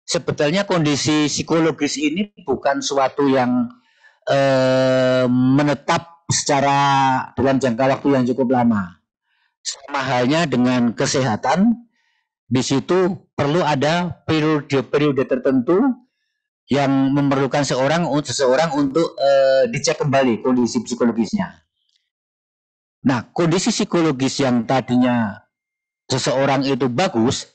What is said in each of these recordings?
sebetulnya kondisi psikologis ini bukan suatu yang menetap secara dalam jangka waktu yang cukup lama. Sama halnya dengan kesehatan, di situ perlu ada periode-periode tertentu yang memerlukan seseorang untuk dicek kembali kondisi psikologisnya. Nah, kondisi psikologis yang tadinya seseorang itu bagus,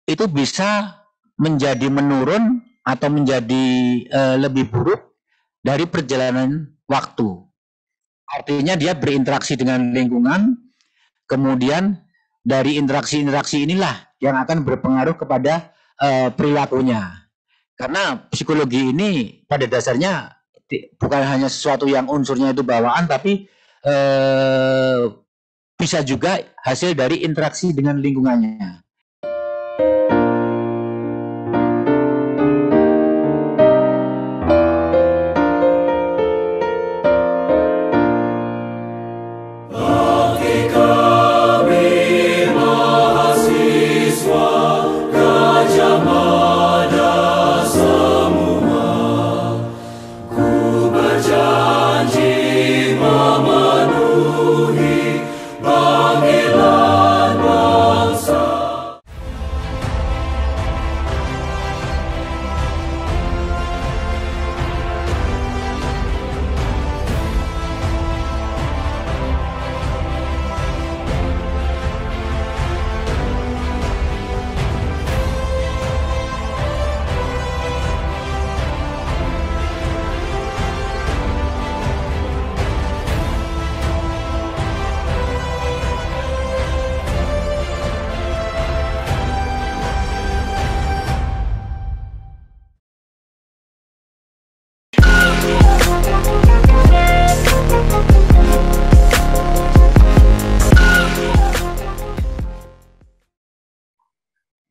itu bisa menjadi menurun atau menjadi lebih buruk dari perjalanan waktu. Artinya dia berinteraksi dengan lingkungan, kemudian dari interaksi-interaksi inilah yang akan berpengaruh kepada perilakunya. Karena psikologi ini pada dasarnya bukan hanya sesuatu yang unsurnya itu bawaan, tapi bisa juga hasil dari interaksi dengan lingkungannya.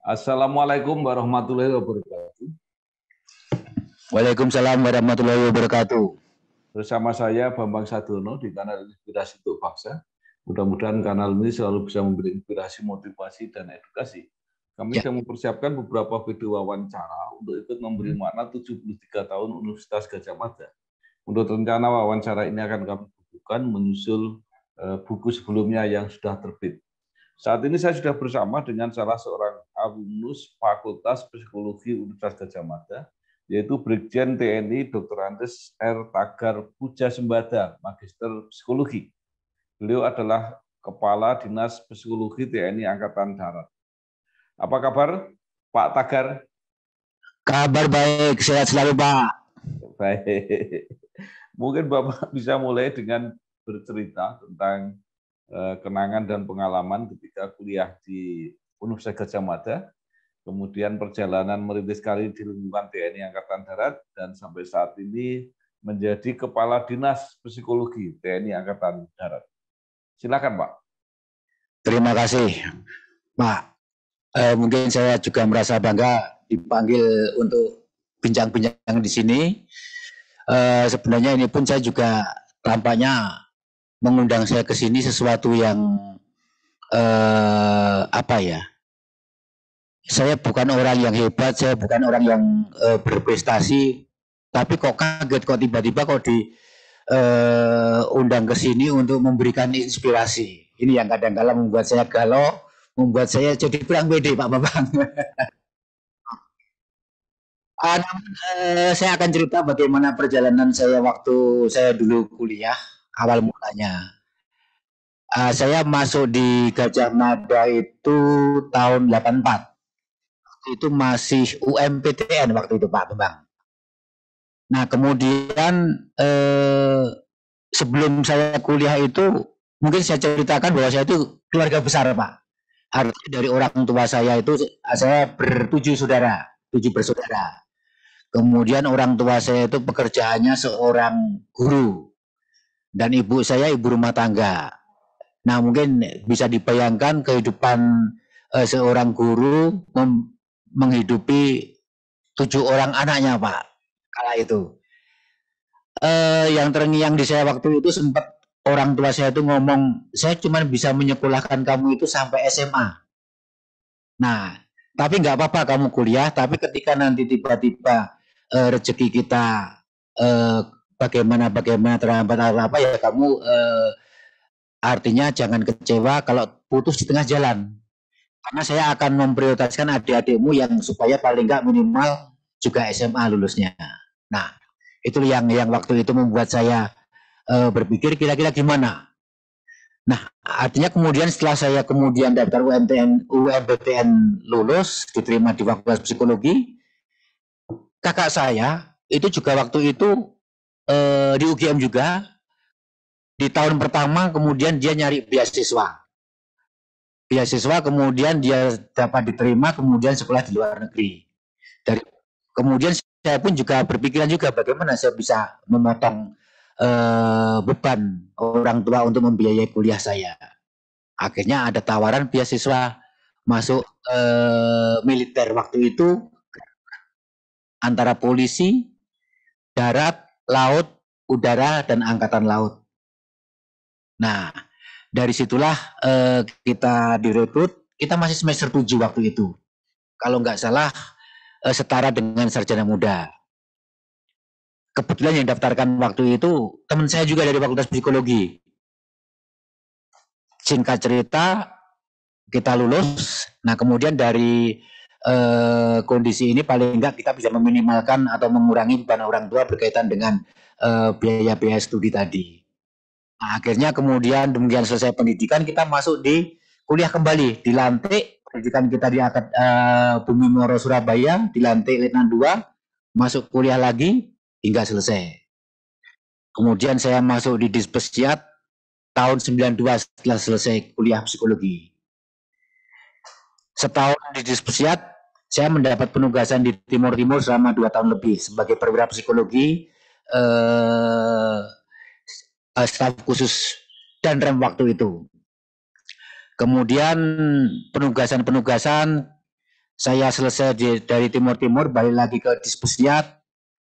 Assalamualaikum warahmatullahi wabarakatuh. Waalaikumsalam warahmatullahi wabarakatuh. Bersama saya Bambang Sadrono di kanal Inspirasi Untuk Bangsa. Mudah-mudahan kanal ini selalu bisa memberi inspirasi, motivasi, dan edukasi. Kami sedang mempersiapkan beberapa video wawancara untuk ikut memberi makna 73 tahun Universitas Gadjah Mada. Untuk rencana wawancara ini akan kami bukukan menyusul buku sebelumnya yang sudah terbit. Saat ini saya sudah bersama dengan salah seorang alumnus Fakultas Psikologi Universitas Gadjah Mada, yaitu Brigjen TNI Dr. Andes R. Tagar Pujasembada, Magister Psikologi. Beliau adalah Kepala Dinas Psikologi TNI Angkatan Darat. Apa kabar, Pak Tagar? Kabar baik, sehat selalu, Pak. Baik. Mungkin Bapak bisa mulai dengan bercerita tentang kenangan dan pengalaman ketika kuliah di Universitas Gadjah Mada, kemudian perjalanan merintis karir di lingkungan TNI Angkatan Darat, dan sampai saat ini menjadi Kepala Dinas Psikologi TNI Angkatan Darat. Silakan, Pak. Terima kasih, Pak. Mungkin saya juga merasa bangga dipanggil untuk bincang-bincang di sini. Sebenarnya ini pun saya juga tampaknya mengundang saya ke sini sesuatu yang saya bukan orang yang hebat, saya bukan orang yang berprestasi, tapi kok kaget kok tiba-tiba kok diundang ke sini untuk memberikan inspirasi. Ini yang kadang-kadang membuat saya galau, membuat saya jadi kurang pede, Pak Bambang. Saya akan cerita bagaimana perjalanan saya waktu saya dulu kuliah. Awal mulanya, saya masuk di Gadjah Mada itu tahun 84. Itu masih UMPTN waktu itu, Pak Bambang. Nah, kemudian sebelum saya kuliah itu, mungkin saya ceritakan bahwa saya itu keluarga besar, Pak. Artinya dari orang tua saya itu, saya bertujuh bersaudara. Kemudian orang tua saya itu pekerjaannya seorang guru. Dan ibu saya ibu rumah tangga. Nah, mungkin bisa dibayangkan kehidupan seorang guru menghidupi 7 orang anaknya, Pak. Kala itu. Yang terngiang di saya waktu itu sempat orang tua saya itu ngomong, saya cuma bisa menyekolahkan kamu itu sampai SMA. Nah, Tapi nggak apa-apa kamu kuliah, tapi ketika nanti tiba-tiba rezeki kita eh, bagaimana terlambat atau apa ya kamu artinya jangan kecewa kalau putus di tengah jalan. Karena saya akan memprioritaskan adik-adikmu yang supaya paling nggak minimal juga SMA lulusnya. Nah, itu yang waktu itu membuat saya berpikir kira-kira gimana. Nah, artinya kemudian setelah saya kemudian daftar UMPTN lulus, diterima di Fakultas Psikologi, kakak saya itu juga waktu itu di UGM juga, di tahun pertama kemudian dia nyari beasiswa. Beasiswa kemudian dia dapat diterima, kemudian sekolah di luar negeri. Dari kemudian saya pun juga berpikiran juga bagaimana saya bisa memotong beban orang tua untuk membiayai kuliah saya. Akhirnya ada tawaran beasiswa masuk militer waktu itu antara polisi, darat, laut, udara, dan angkatan laut. Nah, dari situlah kita direkrut, kita masih semester 7 waktu itu. Kalau nggak salah setara dengan sarjana muda. Kebetulan yang daftarkan waktu itu teman saya juga dari Fakultas Psikologi. Singkat cerita, kita lulus. Nah, kemudian dari kondisi ini paling enggak kita bisa meminimalkan atau mengurangi beban orang tua berkaitan dengan biaya-biaya studi tadi. Nah, akhirnya kemudian demikian selesai pendidikan kita masuk di kuliah kembali, dilantik pendidikan kita di Bumi Moro Surabaya, dilantik Letnan 2, masuk kuliah lagi hingga selesai. Kemudian saya masuk di Dispesiat tahun 92 setelah selesai kuliah psikologi. Setahun di Dispesiat, saya mendapat penugasan di Timur Timur selama 2 tahun lebih sebagai perwira psikologi staf khusus dan rem waktu itu. Kemudian penugasan saya selesai dari Timur Timur, balik lagi ke Dispesiat,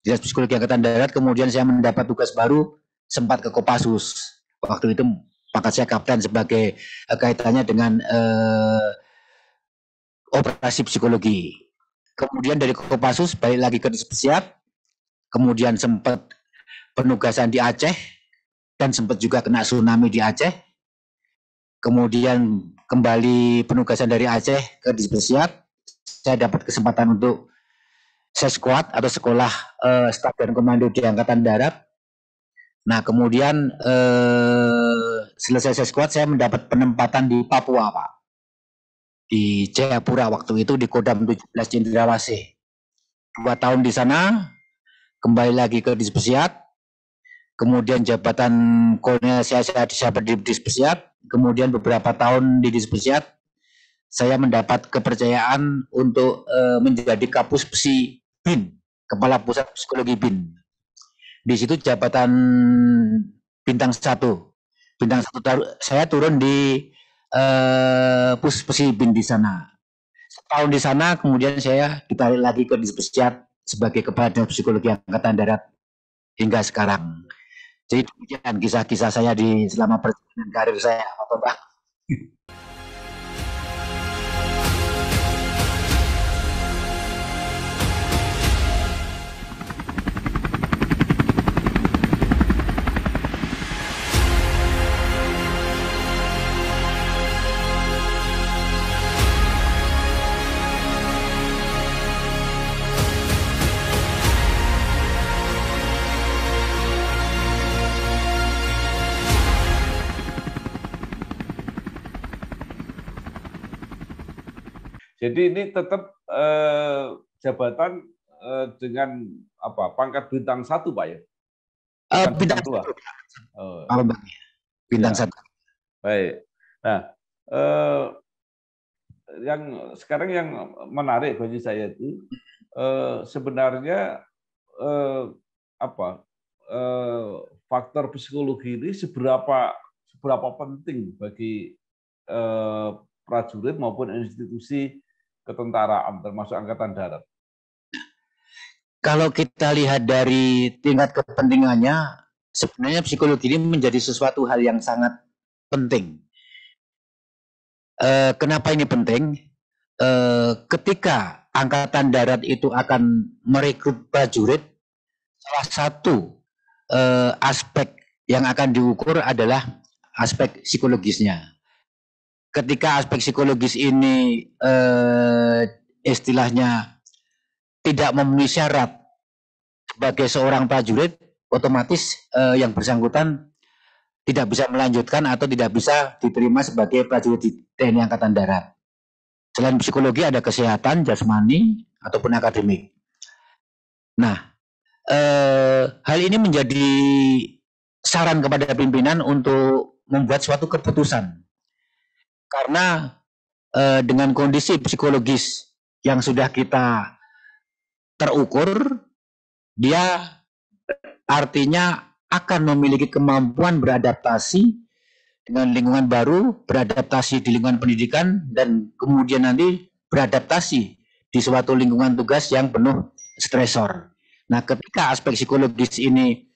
Dinas Psikologi Angkatan Darat, kemudian saya mendapat tugas baru, sempat ke Kopassus. Waktu itu pangkat saya kapten sebagai kaitannya dengan operasi psikologi. Kemudian dari Kopassus balik lagi ke Dispesiat, kemudian sempat penugasan di Aceh, dan sempat juga kena tsunami di Aceh. Kemudian kembali penugasan dari Aceh ke Dispesiat, saya dapat kesempatan untuk sesquad atau sekolah staf dan komando di Angkatan Darat. Nah, kemudian selesai sesquad saya mendapat penempatan di Papua, Pak. Di Jayapura waktu itu di Kodam 17 Cendrawasih. 2 tahun di sana, kembali lagi ke Dispesiat, kemudian jabatan kolonel saya di Dispesiat, kemudian beberapa tahun di Dispesiat, saya mendapat kepercayaan untuk menjadi Kapus Psi BIN, Kepala Pusat Psikologi BIN. Di situ jabatan bintang 1. Bintang 1 saya turun di Puspesi BIN di sana. Setahun di sana, kemudian saya ditarik lagi ke Dispesiat sebagai Kepala Dinas Psikologi Angkatan Darat hingga sekarang. Jadi demikian kisah-kisah saya di selama perjalanan karir saya, Pak. Jadi ini tetap jabatan dengan apa pangkat bintang 1, Pak ya? Bintang 2. Bintang 1. Baik. Nah, yang sekarang yang menarik bagi saya itu sebenarnya faktor psikologi ini seberapa penting bagi prajurit maupun institusi ketentaraan termasuk Angkatan Darat. Kalau kita lihat dari tingkat kepentingannya, sebenarnya psikologi ini menjadi sesuatu hal yang sangat penting. Kenapa ini penting? ketika Angkatan Darat itu akan merekrut prajurit, salah satu aspek yang akan diukur adalah aspek psikologisnya. Ketika aspek psikologis ini istilahnya tidak memenuhi syarat sebagai seorang prajurit, otomatis yang bersangkutan tidak bisa melanjutkan atau tidak bisa diterima sebagai prajurit di TNI Angkatan Darat. Selain psikologi ada kesehatan, jasmani, ataupun akademik. Nah, hal ini menjadi saran kepada pimpinan untuk membuat suatu keputusan. Karena dengan kondisi psikologis yang sudah kita terukur, dia artinya akan memiliki kemampuan beradaptasi dengan lingkungan baru, beradaptasi di lingkungan pendidikan, dan kemudian nanti beradaptasi di suatu lingkungan tugas yang penuh stresor. Nah, ketika aspek psikologis ini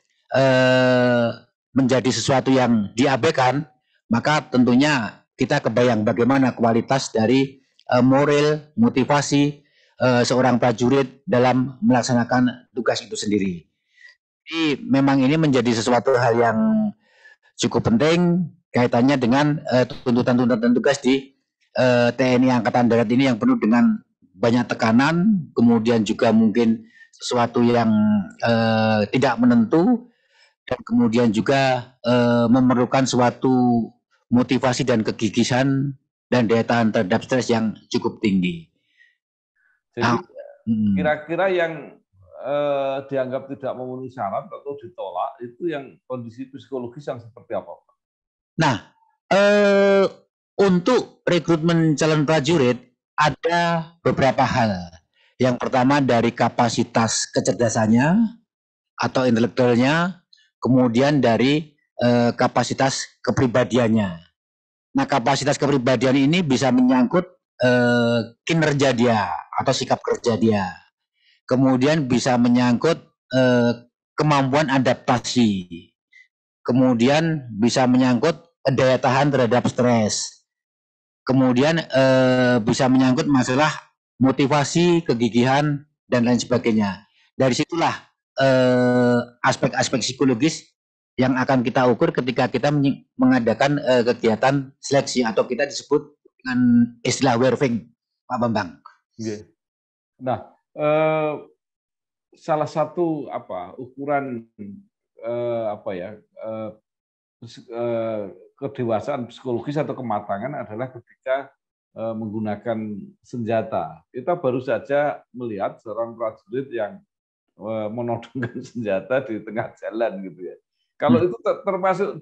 menjadi sesuatu yang diabaikan, maka tentunya kita kebayang bagaimana kualitas dari moral, motivasi seorang prajurit dalam melaksanakan tugas itu sendiri. Jadi memang ini menjadi sesuatu hal yang cukup penting kaitannya dengan tuntutan-tuntutan tugas di TNI Angkatan Darat ini yang penuh dengan banyak tekanan, kemudian juga mungkin sesuatu yang tidak menentu, dan kemudian juga memerlukan suatu motivasi dan kegigihan dan daya tahan terhadap stres yang cukup tinggi. Jadi kira-kira yang dianggap tidak memenuhi syarat atau ditolak itu yang kondisi psikologis yang seperti apa, Pak? Nah, untuk rekrutmen calon prajurit ada beberapa hal. Yang pertama dari kapasitas kecerdasannya atau intelektualnya, kemudian dari kapasitas kepribadiannya. Nah, kapasitas kepribadian ini bisa menyangkut kinerja dia atau sikap kerja dia. Kemudian bisa menyangkut kemampuan adaptasi. Kemudian bisa menyangkut daya tahan terhadap stres. Kemudian bisa menyangkut masalah motivasi, kegigihan, dan lain sebagainya. Dari situlah aspek-aspek psikologis yang akan kita ukur ketika kita mengadakan kegiatan seleksi atau kita disebut dengan istilah werving, Pak Bambang. Nah, salah satu ukuran kedewasaan psikologis atau kematangan adalah ketika menggunakan senjata. Kita baru saja melihat seorang prajurit yang menodongkan senjata di tengah jalan gitu ya. Kalau itu termasuk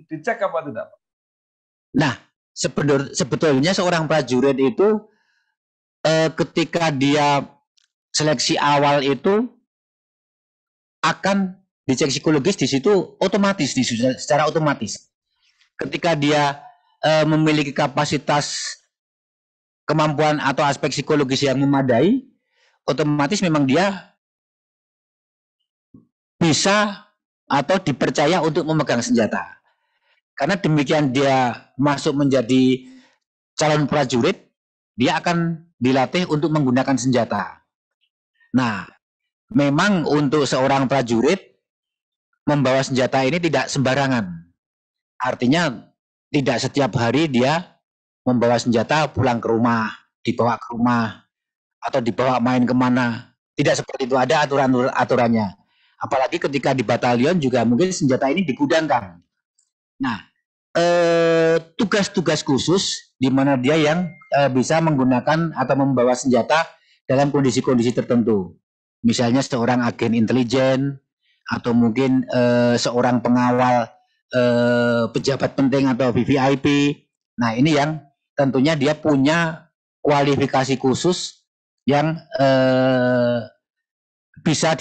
dicek apa tidak? Nah, sebetulnya seorang prajurit itu ketika dia seleksi awal itu akan dicek psikologis di situ otomatis, secara otomatis. Ketika dia memiliki kapasitas kemampuan atau aspek psikologis yang memadai, otomatis memang dia bisa atau dipercaya untuk memegang senjata. Karena demikian dia masuk menjadi calon prajurit, dia akan dilatih untuk menggunakan senjata. Nah, memang untuk seorang prajurit membawa senjata ini tidak sembarangan. Artinya tidak setiap hari dia membawa senjata pulang ke rumah, dibawa ke rumah, atau dibawa main kemana. Tidak seperti itu, ada aturan-aturannya. Apalagi ketika di batalion juga mungkin senjata ini digudangkan. Nah, tugas-tugas khusus di mana dia yang bisa menggunakan atau membawa senjata dalam kondisi-kondisi tertentu. Misalnya seorang agen intelijen atau mungkin seorang pengawal pejabat penting atau VVIP. Nah, ini yang tentunya dia punya kualifikasi khusus yang bisa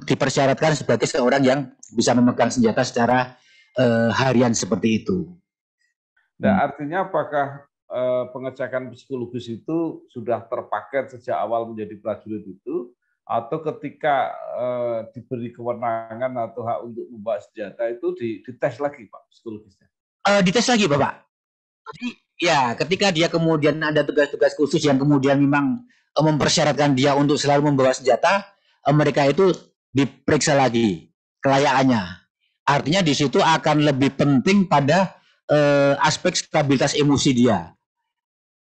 dipersyaratkan sebagai seorang yang bisa memegang senjata secara harian seperti itu. Nah, artinya apakah pengecekan psikologis itu sudah terpaket sejak awal menjadi prajurit itu, atau ketika diberi kewenangan atau hak untuk membawa senjata itu dites lagi, Pak, psikologisnya? Dites lagi, Bapak. Jadi Ya, ketika dia kemudian ada tugas-tugas khusus yang kemudian memang mempersyaratkan dia untuk selalu membawa senjata, mereka itu diperiksa lagi kelayakannya. Artinya di situ akan lebih penting pada aspek stabilitas emosi dia,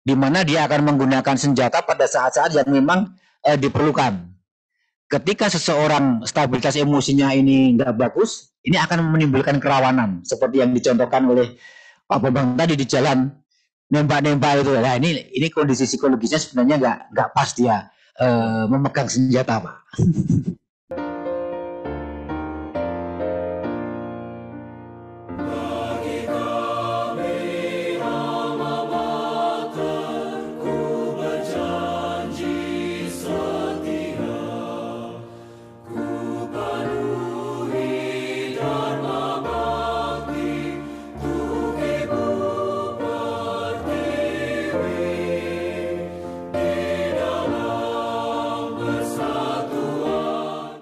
di mana dia akan menggunakan senjata pada saat-saat yang memang diperlukan. Ketika seseorang stabilitas emosinya ini nggak bagus, ini akan menimbulkan kerawanan seperti yang dicontohkan oleh Pak Bambang tadi di jalan nembak-nembak itu. Nah, ini kondisi psikologisnya sebenarnya nggak pas dia memegang senjata, Pak.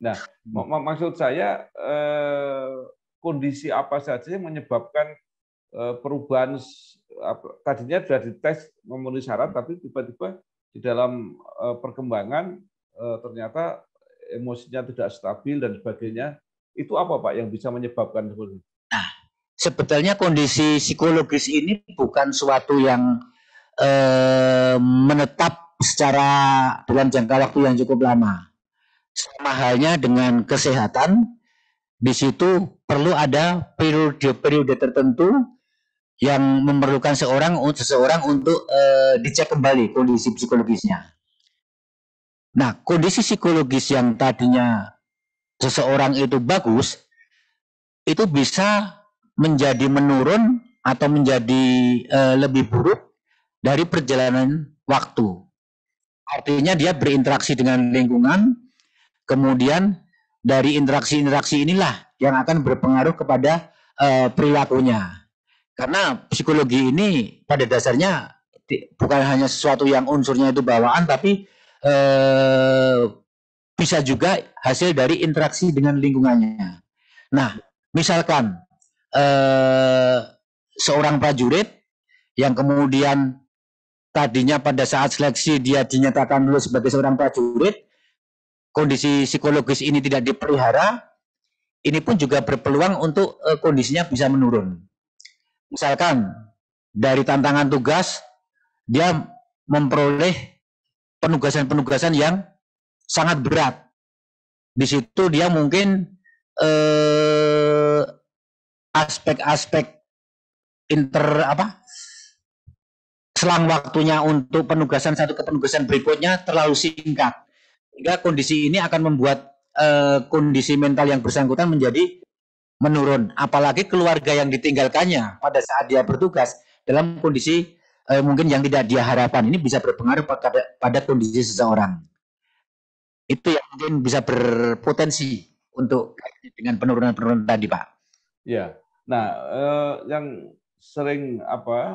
Nah, maksud saya kondisi apa saja yang menyebabkan perubahan tadinya sudah dites memenuhi syarat, tapi tiba-tiba di dalam perkembangan ternyata emosinya tidak stabil dan sebagainya. Itu apa Pak yang bisa menyebabkan seperti itu? Nah, sebetulnya kondisi psikologis ini bukan suatu yang menetap secara dalam jangka waktu yang cukup lama. Sama halnya dengan kesehatan, di situ perlu ada periode-periode tertentu yang memerlukan seseorang untuk dicek kembali kondisi psikologisnya. Nah, kondisi psikologis yang tadinya seseorang itu bagus, itu bisa menjadi menurun atau menjadi lebih buruk dari perjalanan waktu. Artinya dia berinteraksi dengan lingkungan, kemudian dari interaksi-interaksi inilah yang akan berpengaruh kepada perilakunya. Karena psikologi ini pada dasarnya bukan hanya sesuatu yang unsurnya itu bawaan, tapi bisa juga hasil dari interaksi dengan lingkungannya. Nah, misalkan seorang prajurit yang kemudian tadinya pada saat seleksi dia dinyatakan lulus sebagai seorang prajurit, kondisi psikologis ini tidak dipelihara, ini pun juga berpeluang untuk kondisinya bisa menurun. Misalkan dari tantangan tugas, dia memperoleh penugasan-penugasan yang sangat berat. Di situ dia mungkin aspek-aspek selang waktunya untuk penugasan satu ke penugasan berikutnya terlalu singkat, sehingga kondisi ini akan membuat kondisi mental yang bersangkutan menjadi menurun. Apalagi keluarga yang ditinggalkannya pada saat dia bertugas dalam kondisi mungkin yang tidak dia harapkan, ini bisa berpengaruh pada kondisi seseorang. Itu yang mungkin bisa berpotensi untuk dengan penurunan-penurunan tadi, Pak. Ya, nah yang sering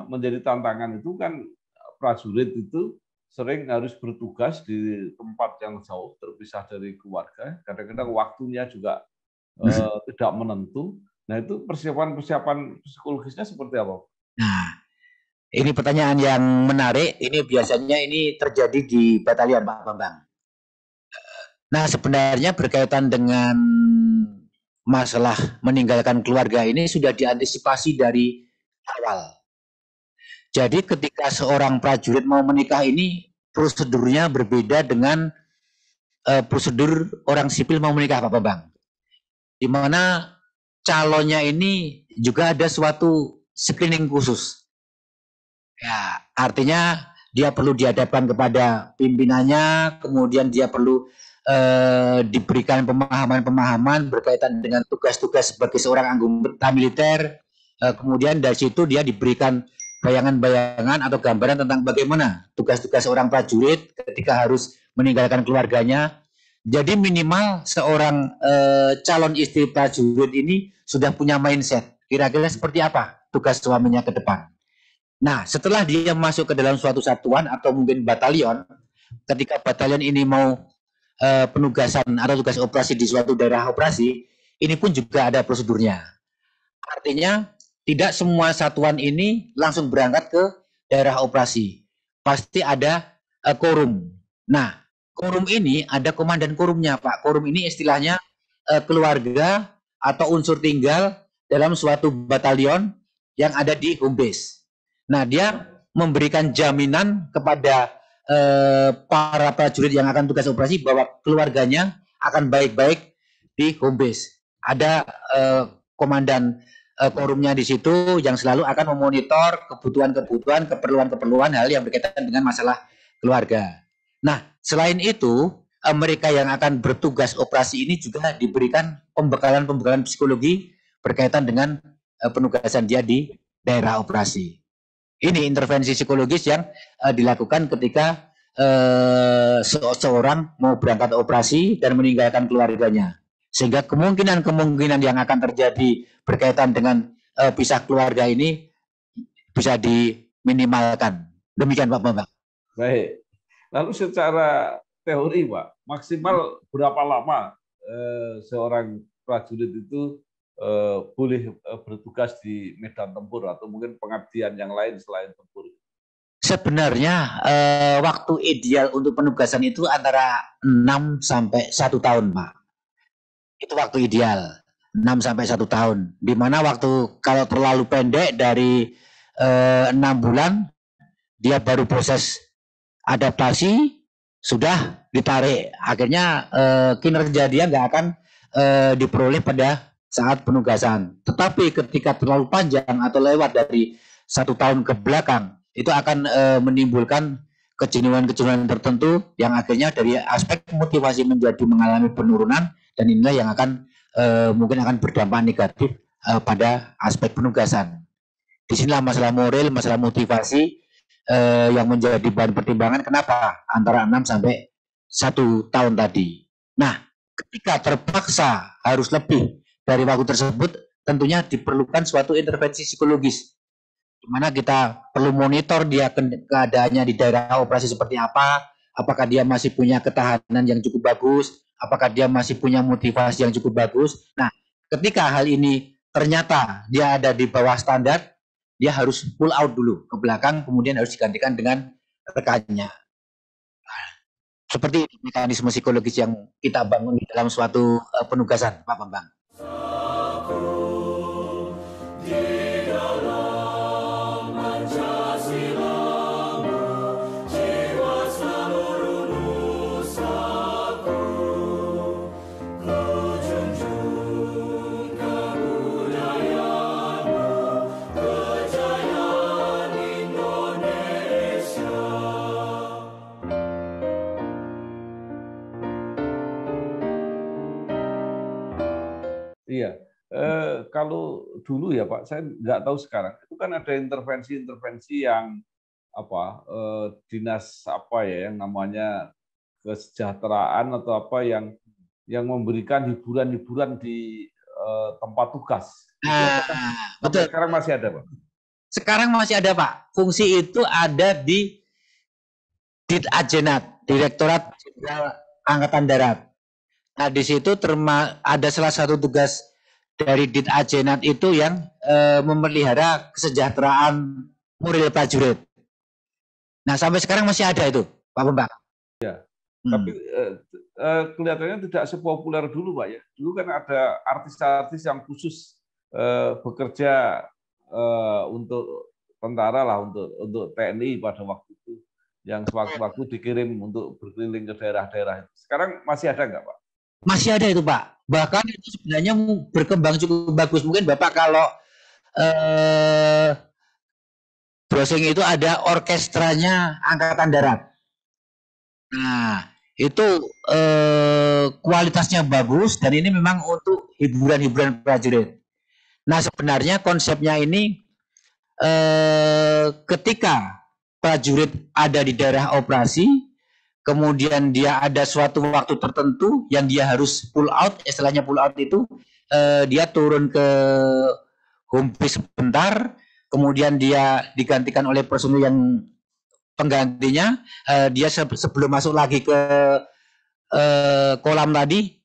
menjadi tantangan itu kan prajurit itu sering harus bertugas di tempat yang jauh, terpisah dari keluarga. Kadang-kadang waktunya juga tidak menentu. Nah, itu persiapan psikologisnya seperti apa? Nah, ini pertanyaan yang menarik. Ini biasanya ini terjadi di batalion, Pak Bambang. Nah, sebenarnya berkaitan dengan masalah meninggalkan keluarga ini sudah diantisipasi dari awal. Jadi ketika seorang prajurit mau menikah ini prosedurnya berbeda dengan prosedur orang sipil mau menikah, Pak Bambang. Di mana calonnya ini juga ada suatu screening khusus. Ya, artinya dia perlu dihadapkan kepada pimpinannya, kemudian dia perlu diberikan pemahaman-pemahaman berkaitan dengan tugas-tugas sebagai seorang anggota militer. Kemudian dari situ dia diberikan bayangan-bayangan atau gambaran tentang bagaimana tugas-tugas seorang prajurit ketika harus meninggalkan keluarganya. Jadi minimal seorang calon istri prajurit ini sudah punya mindset kira-kira seperti apa tugas suaminya ke depan. Nah, setelah dia masuk ke dalam suatu satuan atau mungkin batalion, ketika batalion ini mau penugasan atau tugas operasi di suatu daerah operasi, ini pun juga ada prosedurnya. Artinya, tidak semua satuan ini langsung berangkat ke daerah operasi, pasti ada korum. Nah, korum ini ada komandan korumnya, Pak. Korum ini istilahnya keluarga atau unsur tinggal dalam suatu batalion yang ada di home base. Nah, dia memberikan jaminan kepada para prajurit yang akan tugas operasi bahwa keluarganya akan baik-baik di home base. Ada komandan forumnya di situ yang selalu akan memonitor kebutuhan-kebutuhan, keperluan-keperluan hal yang berkaitan dengan masalah keluarga. Nah, selain itu, mereka yang akan bertugas operasi ini juga diberikan pembekalan-pembekalan psikologi berkaitan dengan penugasan dia di daerah operasi. Ini intervensi psikologis yang dilakukan ketika seorang mau berangkat operasi dan meninggalkan keluarganya. Sehingga kemungkinan-kemungkinan yang akan terjadi berkaitan dengan pisah keluarga ini bisa diminimalkan. Demikian Pak Bambang. Baik. Lalu secara teori Pak, maksimal berapa lama seorang prajurit itu boleh bertugas di medan tempur atau mungkin pengabdian yang lain selain tempur? Sebenarnya waktu ideal untuk penugasan itu antara 6 sampai 1 tahun, Pak. Itu waktu ideal. 6 sampai 1 tahun. Di mana waktu kalau terlalu pendek dari 6 bulan dia baru proses adaptasi sudah ditarik. Akhirnya kinerja dia nggak akan diperoleh pada saat penugasan. Tetapi ketika terlalu panjang atau lewat dari 1 tahun ke belakang, itu akan menimbulkan kejenuhan-kejenuhan tertentu yang akhirnya dari aspek motivasi menjadi mengalami penurunan, dan inilah yang akan mungkin akan berdampak negatif pada aspek penugasan. Disinilah masalah moral, masalah motivasi yang menjadi bahan pertimbangan kenapa antara 6 sampai 1 tahun tadi. Nah, ketika terpaksa harus lebih dari waktu tersebut, tentunya diperlukan suatu intervensi psikologis, di mana kita perlu monitor dia keadaannya di daerah operasi seperti apa, apakah dia masih punya ketahanan yang cukup bagus, apakah dia masih punya motivasi yang cukup bagus. Nah, ketika hal ini ternyata dia ada di bawah standar, dia harus pull out dulu ke belakang, kemudian harus digantikan dengan rekannya. Seperti mekanisme psikologis yang kita bangun di dalam suatu penugasan, Pak Bambang. Iya, kalau dulu ya Pak, saya nggak tahu sekarang. Itu kan ada intervensi-intervensi yang apa dinas apa ya yang namanya kesejahteraan atau apa yang memberikan hiburan-hiburan di tempat tugas. Nah, Sampai betul. sekarang masih ada Pak? Sekarang masih ada Pak. Fungsi itu ada di Ditjenat, Direktorat Jenderal Angkatan Darat. Nah, di situ ada salah satu tugas dari Ditjenat itu yang memelihara kesejahteraan moral prajurit. Nah, sampai sekarang masih ada itu, Pak Bambang. Ya. Tapi kelihatannya tidak sepopuler dulu, Pak ya. Dulu kan ada artis-artis yang khusus bekerja untuk tentara lah, untuk TNI pada waktu itu, yang sewaktu-waktu dikirim untuk berkeliling ke daerah-daerah. Sekarang masih ada nggak, Pak? Masih ada itu, Pak. Bahkan itu sebenarnya berkembang cukup bagus. Mungkin Bapak kalau browsing itu ada orkestranya Angkatan Darat. Nah, itu kualitasnya bagus dan ini memang untuk hiburan-hiburan prajurit. Nah, sebenarnya konsepnya ini ketika prajurit ada di daerah operasi, kemudian dia ada suatu waktu tertentu yang dia harus pull out, istilahnya pull out itu dia turun ke home base sebentar, kemudian dia digantikan oleh personil yang penggantinya, dia sebelum masuk lagi ke kolam tadi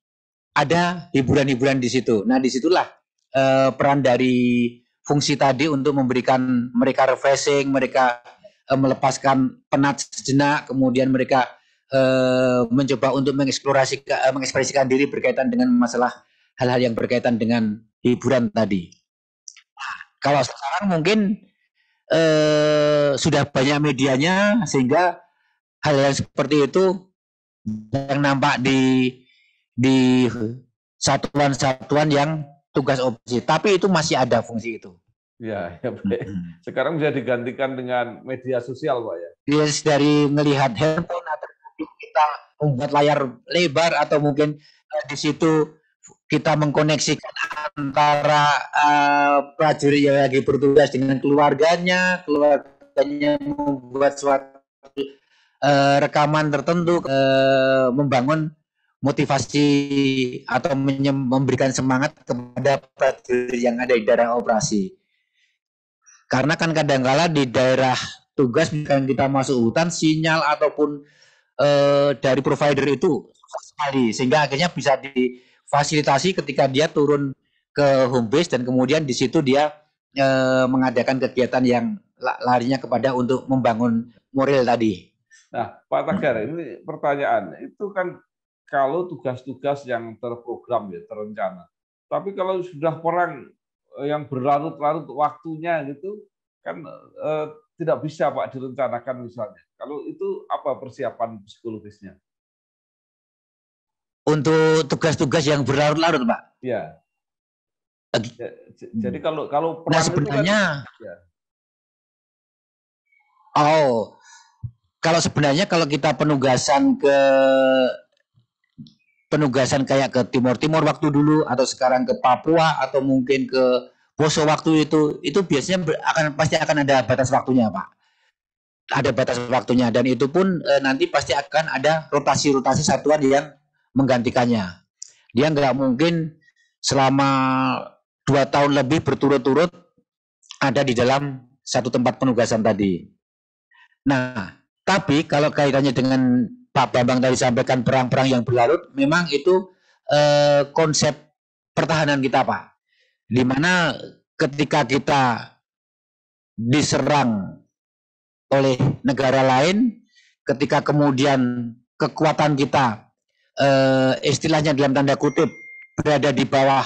ada hiburan-hiburan di situ. Nah, disitulah peran dari fungsi tadi untuk memberikan mereka refreshing, mereka melepaskan penat sejenak, kemudian mereka mencoba untuk mengekspresikan diri berkaitan dengan masalah hal-hal yang berkaitan dengan hiburan tadi. Kalau sekarang mungkin sudah banyak medianya sehingga hal-hal seperti itu yang nampak di satuan-satuan yang tugas operasi, tapi itu masih ada fungsi itu. Ya, ya baik. Sekarang bisa digantikan dengan media sosial, Pak ya. Yes, dari melihat handphone atau kita membuat layar lebar atau mungkin di situ kita mengkoneksikan antara prajurit yang lagi bertugas dengan keluarganya membuat suatu rekaman tertentu, membangun motivasi atau memberikan semangat kepada prajurit yang ada di daerah operasi. Karena kan kadang-kala di daerah tugas misalkan kita masuk hutan, sinyal ataupun dari provider itu susah sekali, sehingga akhirnya bisa difasilitasi ketika dia turun ke home base dan kemudian di situ dia mengadakan kegiatan yang larinya kepada untuk membangun moral tadi. Nah, Pak Tagar, ini pertanyaan, itu kan kalau tugas-tugas yang terprogram ya, terencana. Tapi kalau sudah perang yang berlarut-larut waktunya gitu, kan tidak bisa Pak direncanakan misalnya. Kalau itu apa persiapan psikologisnya? Untuk tugas-tugas yang berlarut-larut, Pak? Ya. Jadi kalau perang nah sebenarnya itu kan, ya. Kalau sebenarnya kalau kita penugasan kayak ke Timur waktu dulu atau sekarang ke Papua atau mungkin ke Poso waktu itu biasanya pasti akan ada batas waktunya, Pak. Ada batas waktunya dan itu pun nanti pasti akan ada rotasi satuan yang menggantikannya. Dia nggak mungkin selama 2 tahun lebih berturut-turut ada di dalam satu tempat penugasan tadi. Nah, tapi kalau kaitannya dengan Pak Bambang tadi sampaikan perang-perang yang berlarut, memang itu konsep pertahanan kita, Pak. Di mana ketika kita diserang oleh negara lain, ketika kemudian kekuatan kita istilahnya dalam tanda kutip berada di bawah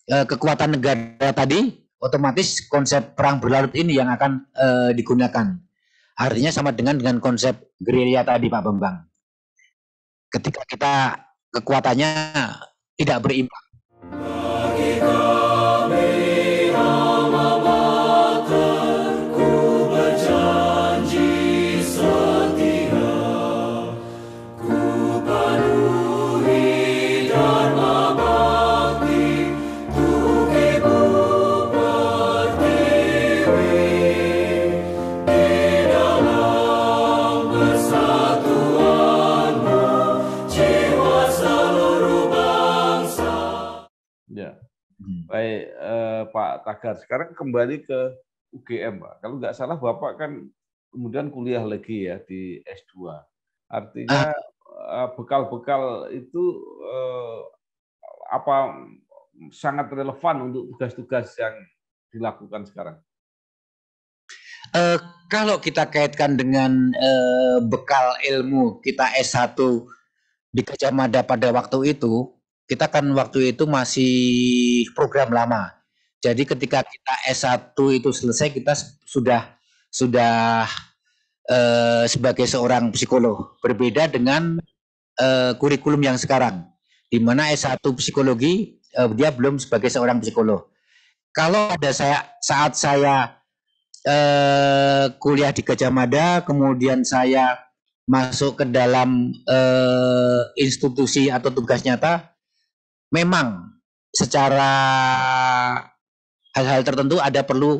kekuatan negara tadi, otomatis konsep perang berlarut ini yang akan digunakan. Artinya sama dengan konsep gerilya tadi, Pak Bambang. Ketika kita kekuatannya tidak berimbang. Baik, Pak Tagar, sekarang kembali ke UGM, Pak. Kalau nggak salah Bapak kan kemudian kuliah lagi ya di S2. Artinya bekal-bekal itu apa sangat relevan untuk tugas-tugas yang dilakukan sekarang? Kalau kita kaitkan dengan bekal ilmu kita S1 di Gajah Mada pada waktu itu, kita kan waktu itu masih program lama. Jadi ketika kita S1 itu selesai, kita sudah sebagai seorang psikolog. Berbeda dengan kurikulum yang sekarang, di mana S1 psikologi dia belum sebagai seorang psikolog. Kalau ada saat saya kuliah di Gajah Mada, kemudian saya masuk ke dalam institusi atau tugas nyata, memang secara hal-hal tertentu ada perlu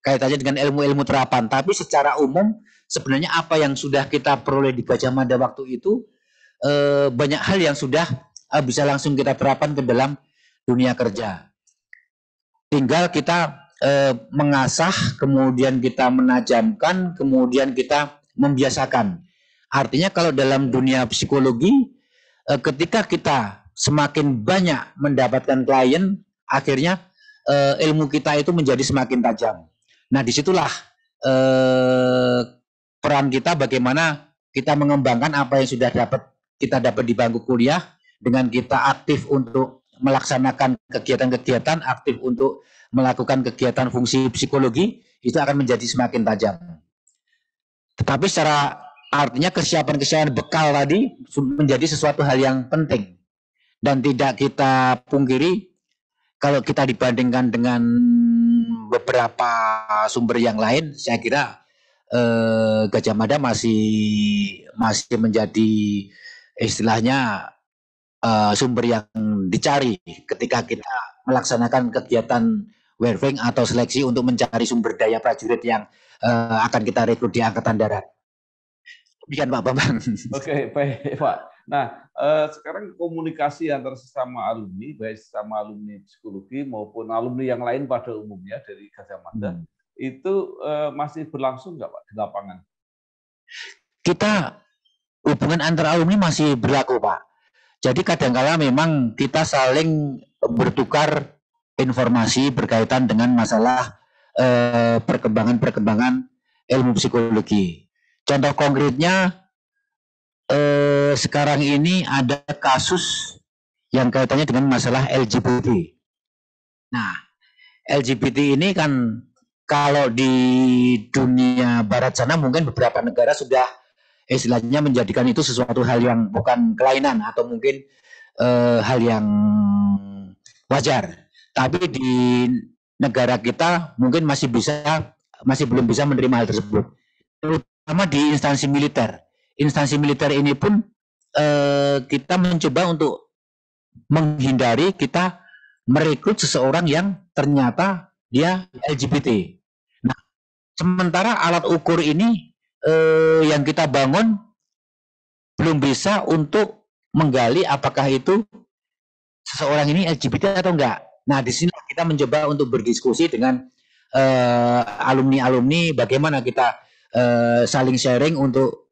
kaitannya dengan ilmu-ilmu terapan. Tapi secara umum sebenarnya apa yang sudah kita peroleh di Gajah Mada waktu itu banyak hal yang sudah bisa langsung kita terapkan ke dalam dunia kerja. Tinggal kita mengasah, kemudian kita menajamkan, kemudian kita membiasakan. Artinya kalau dalam dunia psikologi, ketika kita semakin banyak mendapatkan klien, akhirnya ilmu kita itu menjadi semakin tajam. Nah, disitulah peran kita bagaimana kita mengembangkan apa yang sudah kita dapat di bangku kuliah dengan kita aktif untuk melaksanakan kegiatan-kegiatan, aktif untuk melakukan kegiatan fungsi psikologi, itu akan menjadi semakin tajam. Tetapi secara artinya kesiapan bekal tadi menjadi sesuatu hal yang penting dan tidak kita pungkiri kalau kita dibandingkan dengan beberapa sumber yang lain, saya kira Gajah Mada masih menjadi istilahnya sumber yang dicari ketika kita melaksanakan kegiatan weaving atau seleksi untuk mencari sumber daya prajurit yang akan kita rekrut di Angkatan Darat. Demikian Pak Bambang. Oke, baik Pak. Nah, sekarang komunikasi antara sesama alumni, baik sesama alumni psikologi maupun alumni yang lain pada umumnya dari Gajah Mada, itu masih berlangsung nggak Pak di lapangan? Kita hubungan antara alumni masih berlaku Pak. Jadi kadang-kala memang kita saling bertukar informasi berkaitan dengan masalah perkembangan ilmu psikologi. Contoh konkretnya sekarang ini ada kasus yang kaitannya dengan masalah LGBT. Nah, LGBT ini kan kalau di dunia barat sana mungkin beberapa negara sudah istilahnya menjadikan itu sesuatu hal yang bukan kelainan atau mungkin hal yang wajar. Tapi di negara kita mungkin masih belum bisa menerima hal tersebut. Terutama di instansi militer. Instansi militer ini pun kita mencoba untuk menghindari kita merekrut seseorang yang ternyata dia LGBT. Nah, sementara alat ukur ini yang kita bangun belum bisa untuk menggali apakah itu seseorang ini LGBT atau enggak. Nah, di sini kita mencoba untuk berdiskusi dengan alumni-alumni bagaimana kita saling sharing untuk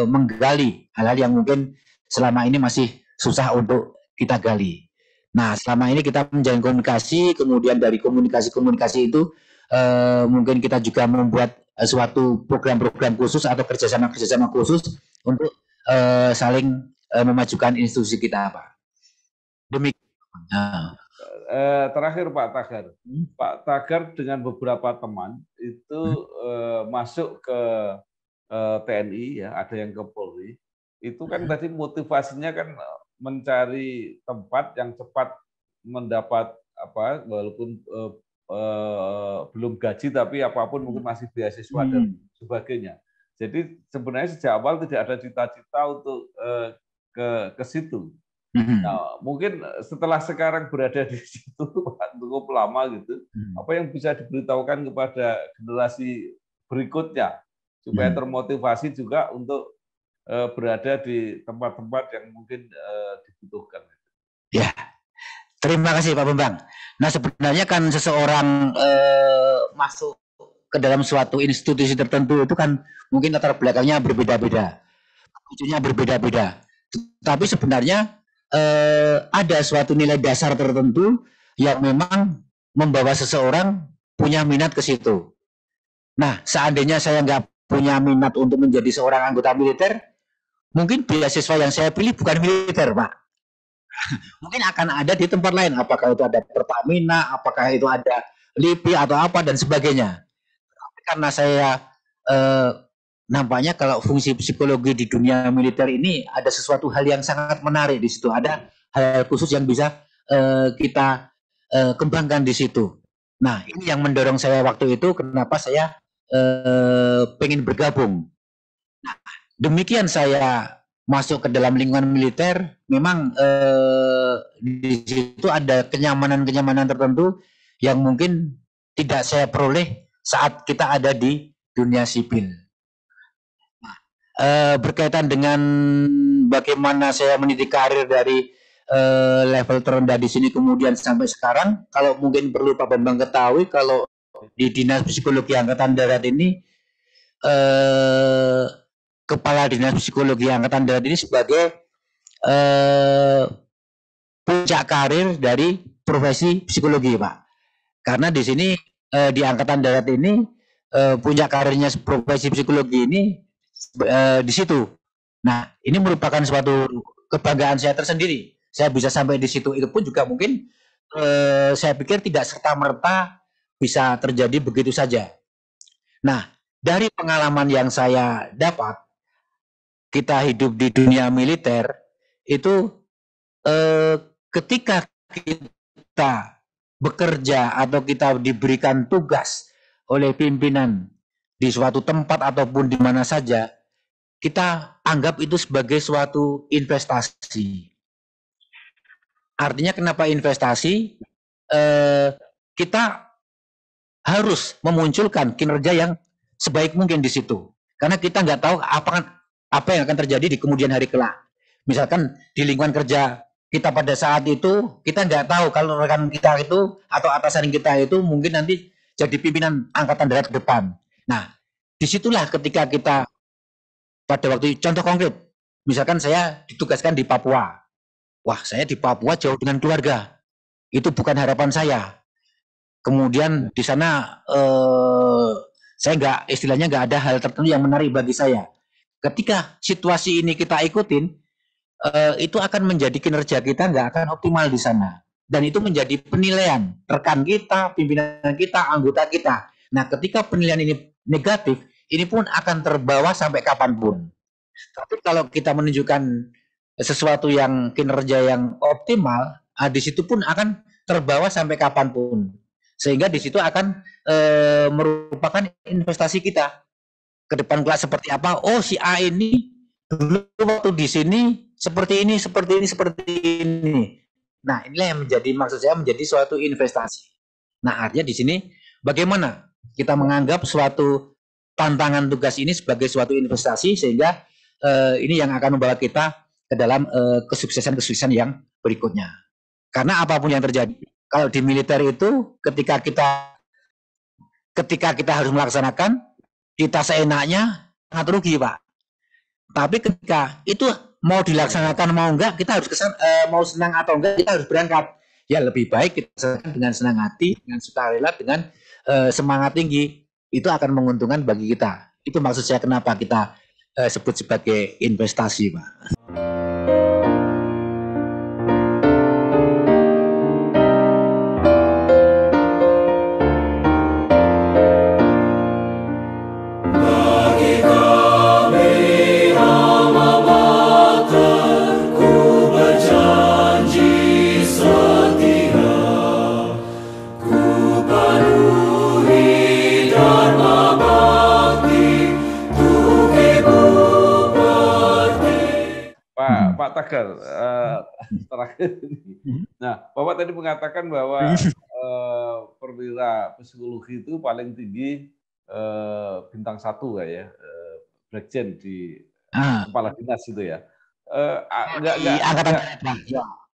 menggali hal-hal yang mungkin selama ini masih susah untuk kita gali. Nah, selama ini kita menjalin komunikasi, kemudian dari komunikasi itu mungkin kita juga membuat suatu program-program khusus atau kerjasama khusus untuk saling memajukan institusi kita, Pak. Demikian. Nah. Terakhir Pak Tagar, Pak Tagar dengan beberapa teman itu masuk ke TNI, ya, ada yang ke Polri. Itu kan tadi motivasinya kan mencari tempat yang cepat mendapat apa, walaupun belum gaji tapi apapun mungkin masih beasiswa dan sebagainya. Jadi sebenarnya sejak awal tidak ada cita-cita untuk ke situ. Nah, mungkin setelah sekarang berada di situ cukup lama gitu, apa yang bisa diberitahukan kepada generasi berikutnya supaya termotivasi juga untuk berada di tempat-tempat yang mungkin dibutuhkan. Ya. Terima kasih Pak Bambang. Nah, sebenarnya kan seseorang masuk ke dalam suatu institusi tertentu itu kan mungkin latar belakangnya berbeda-beda, tujuannya berbeda-beda. Tapi sebenarnya ada suatu nilai dasar tertentu yang memang membawa seseorang punya minat ke situ. Nah, seandainya saya nggak punya minat untuk menjadi seorang anggota militer, mungkin beasiswa yang saya pilih bukan militer, Pak. Mungkin akan ada di tempat lain, apakah itu ada Pertamina, apakah itu ada LIPI atau apa dan sebagainya. Tapi karena saya nampaknya kalau fungsi psikologi di dunia militer ini ada sesuatu hal yang sangat menarik di situ, ada hal khusus yang bisa kita kembangkan di situ. Nah, ini yang mendorong saya waktu itu kenapa saya pengen bergabung. Nah, demikian saya masuk ke dalam lingkungan militer, memang di situ ada kenyamanan-kenyamanan tertentu yang mungkin tidak saya peroleh saat kita ada di dunia sipil. Nah, berkaitan dengan bagaimana saya meniti karir dari level terendah di sini kemudian sampai sekarang, kalau mungkin perlu Pak Bambang ketahui, kalau di Dinas Psikologi Angkatan Darat ini Kepala Dinas Psikologi Angkatan Darat ini sebagai puncak karir dari profesi psikologi, Pak. Karena di sini di Angkatan Darat ini punya karirnya profesi psikologi ini di situ. Nah, ini merupakan suatu kebanggaan saya tersendiri. Saya bisa sampai di situ, itu pun juga mungkin saya pikir tidak serta-merta bisa terjadi begitu saja. Nah, dari pengalaman yang saya dapat, kita hidup di dunia militer, itu ketika kita bekerja atau kita diberikan tugas oleh pimpinan di suatu tempat ataupun di mana saja, kita anggap itu sebagai suatu investasi. Artinya kenapa investasi? Kita harus memunculkan kinerja yang sebaik mungkin di situ. Karena kita nggak tahu apa yang akan terjadi di kemudian hari kelak. Misalkan di lingkungan kerja kita pada saat itu, kita nggak tahu kalau rekan kita itu atau atasan kita itu mungkin nanti jadi pimpinan angkatan darat ke depan. Nah, disitulah ketika kita pada waktu contoh konkret, misalkan saya ditugaskan di Papua. Wah, saya di Papua jauh dengan keluarga. Itu bukan harapan saya. Kemudian di sana saya istilahnya nggak ada hal tertentu yang menarik bagi saya. Ketika situasi ini kita ikutin, itu akan menjadi kinerja kita nggak akan optimal di sana. Dan itu menjadi penilaian rekan kita, pimpinan kita, anggota kita. Nah, ketika penilaian ini negatif, ini pun akan terbawa sampai kapanpun. Tapi kalau kita menunjukkan sesuatu yang kinerja yang optimal, di situ pun akan terbawa sampai kapanpun. Sehingga di situ akan merupakan investasi kita ke depan kelak seperti apa. Oh, si A ini dulu waktu di sini seperti ini. Nah, inilah yang menjadi maksud saya menjadi suatu investasi. Nah, artinya di sini bagaimana kita menganggap suatu tantangan tugas ini sebagai suatu investasi sehingga ini yang akan membawa kita ke dalam kesuksesan yang berikutnya. Karena apapun yang terjadi, kalau di militer itu ketika kita harus melaksanakan, kita seenaknya sangat rugi, Pak. Tapi ketika itu mau dilaksanakan mau enggak, kita harus mau senang atau enggak, kita harus berangkat. Ya lebih baik kita dengan senang hati, dengan sukarela, dengan semangat tinggi. Itu akan menguntungkan bagi kita. Itu maksud saya kenapa kita sebut sebagai investasi, Pak. Pak Tagar, terakhir ini. Nah, Bapak tadi mengatakan bahwa perwira psikologi itu paling tinggi bintang 1 ya, Brigjen di kepala dinas itu ya.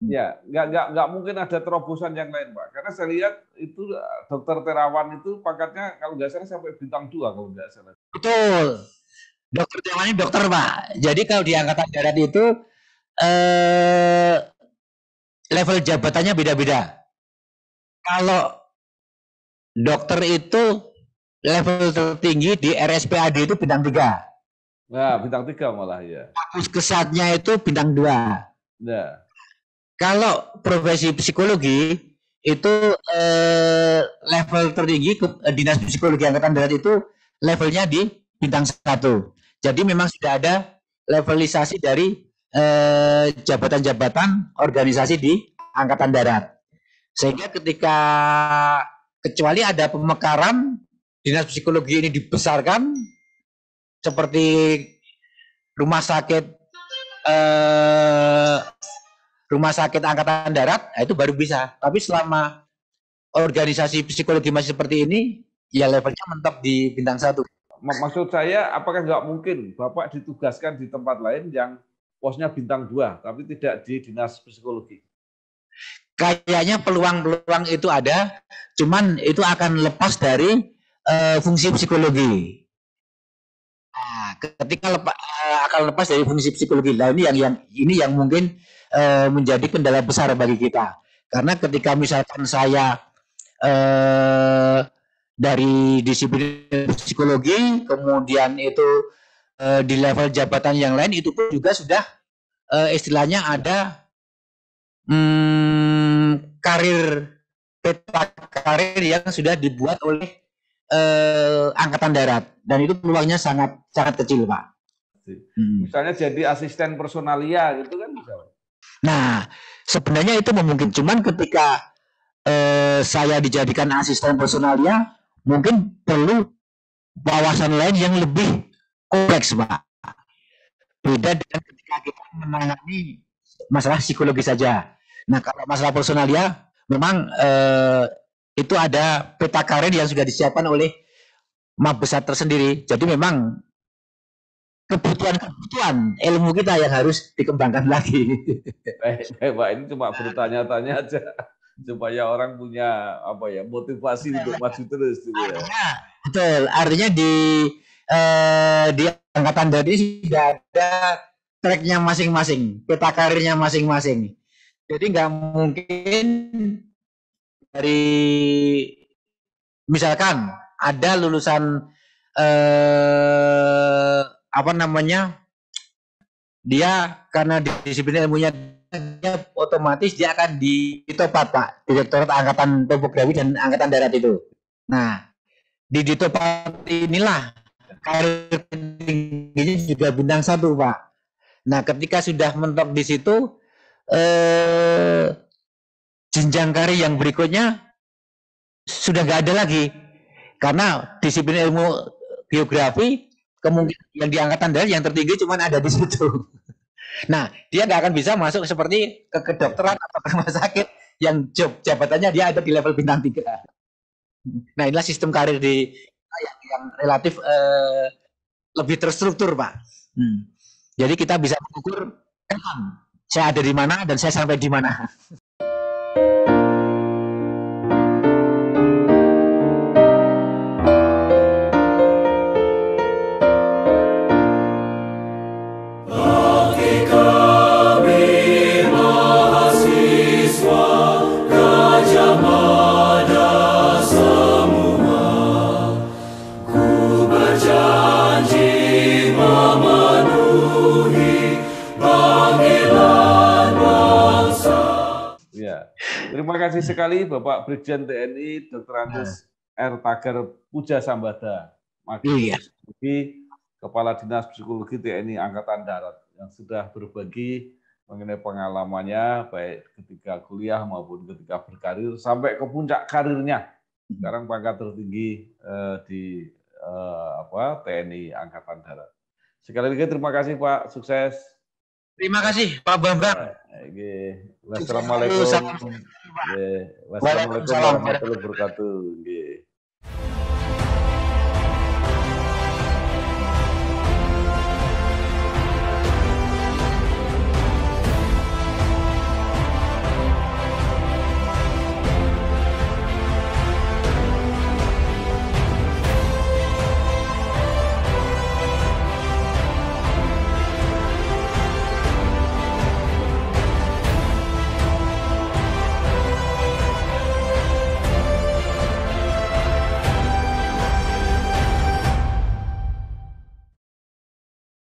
Nggak mungkin ada terobosan yang lain, Pak. Karena saya lihat itu Dokter Terawan itu pangkatnya kalau nggak salah sampai bintang 2 kalau nggak salah. Betul. Dokter Terawan ini dokter, Pak. Jadi kalau di angkatan darat itu level jabatannya beda-beda. Kalau dokter itu level tertinggi di RSPAD itu bintang 3. Nah, bintang 3 malah ya. Puskesatnya itu bintang 2. Nah. Kalau profesi psikologi itu level tertinggi dinas psikologi angkatan darat itu levelnya di bintang 1. Jadi memang sudah ada levelisasi dari jabatan-jabatan organisasi di angkatan darat. Sehingga ketika kecuali ada pemekaran, dinas psikologi ini dibesarkan seperti rumah sakit angkatan darat, itu baru bisa. Tapi selama organisasi psikologi masih seperti ini, ya levelnya mentok di bintang 1. Maksud saya, apakah nggak mungkin Bapak ditugaskan di tempat lain yang posnya bintang 2, tapi tidak di dinas psikologi? Kayaknya peluang-peluang itu ada, cuman itu akan lepas dari fungsi psikologi. Nah, ketika akan lepas dari fungsi psikologi, nah ini yang mungkin menjadi kendala besar bagi kita. Karena ketika misalkan saya dari disiplin psikologi, kemudian itu di level jabatan yang lain itu pun juga sudah istilahnya ada karir, peta karir yang sudah dibuat oleh Angkatan Darat, dan itu peluangnya sangat kecil, Pak. Misalnya jadi asisten personalia gitu kan bisa. Nah, sebenarnya itu memungkinkan, cuman ketika saya dijadikan asisten personalia, mungkin perlu wawasan lain yang lebih kompleks, Pak. Beda dengan ketika kita menangani masalah psikologi saja. Nah, kalau masalah personalia, memang itu ada peta karir yang sudah disiapkan oleh Mabesat tersendiri. Jadi memang kebutuhan ilmu kita yang harus dikembangkan lagi. Pak, ini cuma bertanya-tanya aja supaya orang punya motivasi untuk maju terus. Gitu ya. Betul, artinya di Angkatan Darat ini sudah ada tracknya masing-masing, peta karirnya masing-masing. Jadi nggak mungkin dari misalkan ada lulusan dia karena disiplin ilmunya otomatis dia akan ditopat, Pak, Direktorat Angkatan Topografi dan Angkatan Darat itu. Nah, di ditopat inilah karir tingginya juga bintang 1, Pak. Nah, ketika sudah mentok di situ, jenjang karir yang berikutnya sudah nggak ada lagi, karena disiplin ilmu geografi kemungkinan yang di Angkatan Darat yang tertinggi cuma ada di situ. Nah, dia nggak akan bisa masuk seperti ke kedokteran atau ke rumah sakit yang jabatannya dia ada di level bintang 3. Nah, inilah sistem karir yang relatif lebih terstruktur, Pak. Jadi kita bisa mengukur saya ada di mana dan saya sampai di mana. Terima kasih sekali Bapak Brigjen TNI Dr. Andes R. Tagar Puja Sambada, Magister Psikologi, Kepala Dinas Psikologi TNI Angkatan Darat, yang sudah berbagi mengenai pengalamannya baik ketika kuliah maupun ketika berkarir sampai ke puncak karirnya. Sekarang pangkat tertinggi di TNI Angkatan Darat. Sekali lagi terima kasih Pak, sukses. Terima kasih Pak Bambang. Wassalamualaikum. Wassalamualaikum warahmatullahi wabarakatuh.